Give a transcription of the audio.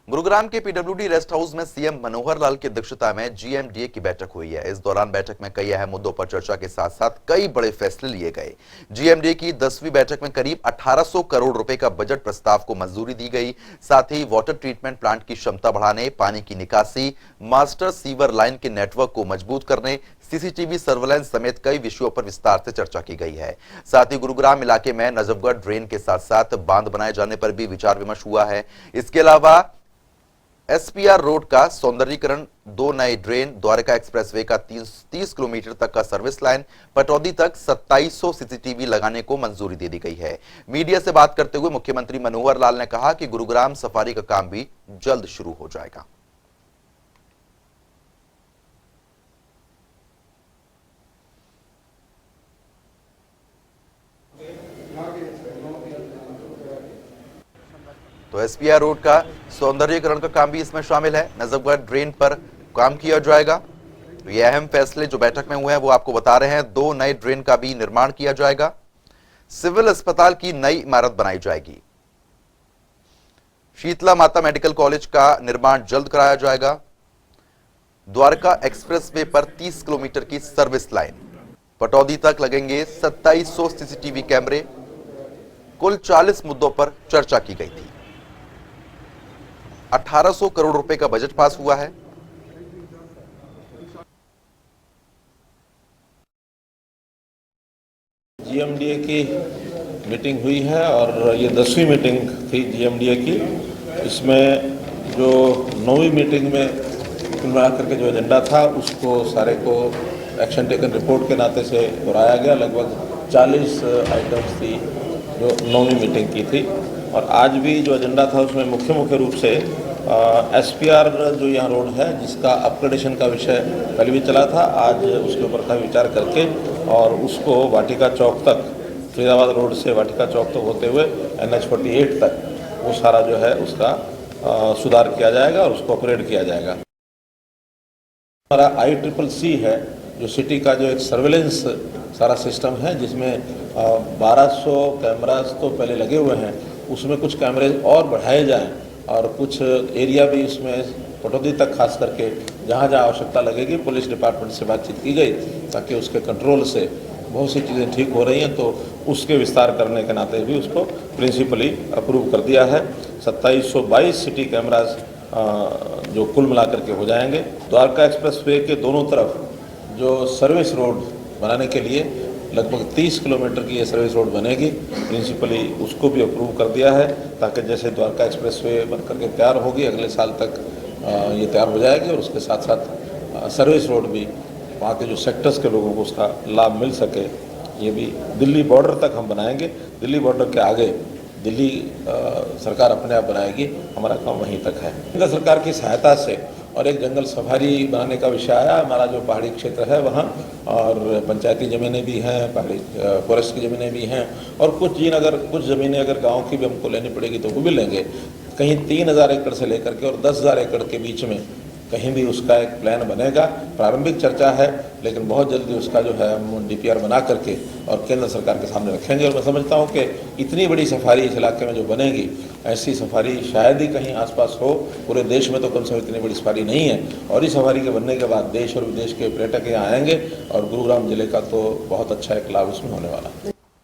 गुरुग्राम के PWD rest house में CM Manohar Lal की अध्यक्षता में जीएमडीए की बैठक हुई है। इस दौरान बैठक में कई अहम मुद्दों पर चर्चा के साथ साथ कई बड़े फैसले लिए गए। जीएमडीए की 10वीं बैठक में करीब 1800 करोड़ रुपए का बजट प्रस्ताव को मंजूरी दी गई। साथ ही वाटर ट्रीटमेंट प्लांट की क्षमता बढ़ाने, पानी की निकासी, मास्टर सीवर लाइन के नेटवर्क को मजबूत करने, सीसीटीवी सर्वेलेंस समेत कई विषयों पर विस्तार से चर्चा की गई है। साथ ही गुरुग्राम इलाके में नजफगढ़ ड्रेन के साथ साथ बांध बनाए जाने पर भी विचार विमर्श हुआ है। इसके अलावा एसपीआर रोड का सौंदर्यीकरण, 2 नए ड्रेन, द्वारका एक्सप्रेसवे का 30 किलोमीटर तक का सर्विस लाइन, पटौदी तक 2700 सीसीटीवी लगाने को मंजूरी दे दी गई है। मीडिया से बात करते हुए मुख्यमंत्री मनोहर लाल ने कहा कि गुरुग्राम सफारी का काम भी जल्द शुरू हो जाएगा। तो एसपीआर रोड का सौंदर्यीकरण का काम भी इसमें शामिल है। नजफगढ़ ड्रेन पर काम किया जाएगा। तो ये अहम फैसले जो बैठक में हुए हैं वो आपको बता रहे हैं। 2 नए ड्रेन का भी निर्माण किया जाएगा। सिविल अस्पताल की नई इमारत बनाई जाएगी। शीतला माता मेडिकल कॉलेज का निर्माण जल्द कराया जाएगा। द्वारका एक्सप्रेसवे पर 30 किलोमीटर की सर्विस लाइन, पटौदी तक लगेंगे 2700 सीसीटीवी कैमरे। कुल 40 मुद्दों पर चर्चा की गई थी। 1800 करोड़ रुपए का बजट पास हुआ है। जीएमडीए की मीटिंग हुई है और ये 10वीं मीटिंग थी जीएमडीए की। इसमें जो 9वीं मीटिंग में मिला करके जो एजेंडा था उसको सारे को एक्शन टेकन रिपोर्ट के नाते से दोहराया गया। लगभग 40 आइटम्स थी जो 9वीं मीटिंग की थी। और आज भी जो एजेंडा था उसमें मुख्य रूप से एसपीआर जो यहाँ रोड है जिसका अपग्रेडेशन का विषय पहले भी चला था, आज उसके ऊपर का विचार करके और उसको वाटिका चौक तक, फरीदाबाद रोड से वाटिका चौक तक होते हुए NH-48 तक वो सारा जो है उसका सुधार किया जाएगा और उसको अपग्रेड किया जाएगा। हमारा ICCC है जो सिटी का जो एक सर्वेलेंस सारा सिस्टम है जिसमें 1200 कैमरास तो पहले लगे हुए हैं, उसमें कुछ कैमरे और बढ़ाए जाएं और कुछ एरिया भी इसमें पटौदी तक खास करके जहाँ जहाँ आवश्यकता लगेगी पुलिस डिपार्टमेंट से बातचीत की गई ताकि उसके कंट्रोल से बहुत सी चीज़ें ठीक हो रही हैं, तो उसके विस्तार करने के नाते भी उसको प्रिंसिपली अप्रूव कर दिया है। 2722 सिटी कैमराज जो कुल मिला करके हो जाएंगे। द्वारका एक्सप्रेसवे के दोनों तरफ जो सर्विस रोड बनाने के लिए लगभग 30 किलोमीटर की ये सर्विस रोड बनेगी। प्रिंसिपली उसको भी अप्रूव कर दिया है ताकि जैसे द्वारका एक्सप्रेसवे बन करके तैयार होगी अगले साल तक ये तैयार हो जाएगी और उसके साथ साथ सर्विस रोड भी वहाँ के जो सेक्टर्स के लोगों को उसका लाभ मिल सके, ये भी दिल्ली बॉर्डर तक हम बनाएंगे। दिल्ली बॉर्डर के आगे दिल्ली सरकार अपने आप बनाएगी, हमारा काम वहीं तक है। केंद्र सरकार की सहायता से और एक जंगल सफारी बनाने का विषय आया। हमारा जो पहाड़ी क्षेत्र है वहाँ और पंचायती ज़मीनें भी हैं, पहाड़ी फॉरेस्ट की ज़मीनें भी हैं और कुछ ज़मीनें अगर गांव की भी हमको लेनी पड़ेगी तो वो भी लेंगे। कहीं 3000 एकड़ से लेकर के और 10,000 एकड़ के बीच में कहीं भी उसका एक प्लान बनेगा। प्रारंभिक चर्चा है लेकिन बहुत जल्दी उसका जो है हम DPR बना करके और केंद्र सरकार के सामने रखेंगे। और मैं समझता हूँ कि इतनी बड़ी सफारी इस इलाके में जो बनेगी, ऐसी सफारी शायद ही कहीं आसपास हो। पूरे देश में तो कम से कम इतनी बड़ी सफारी नहीं है और इस सफारी के बनने के बाद देश और विदेश के पर्यटक यहाँ आएंगे और गुरुग्राम जिले का तो बहुत अच्छा एक लाभ उसमें होने वाला है।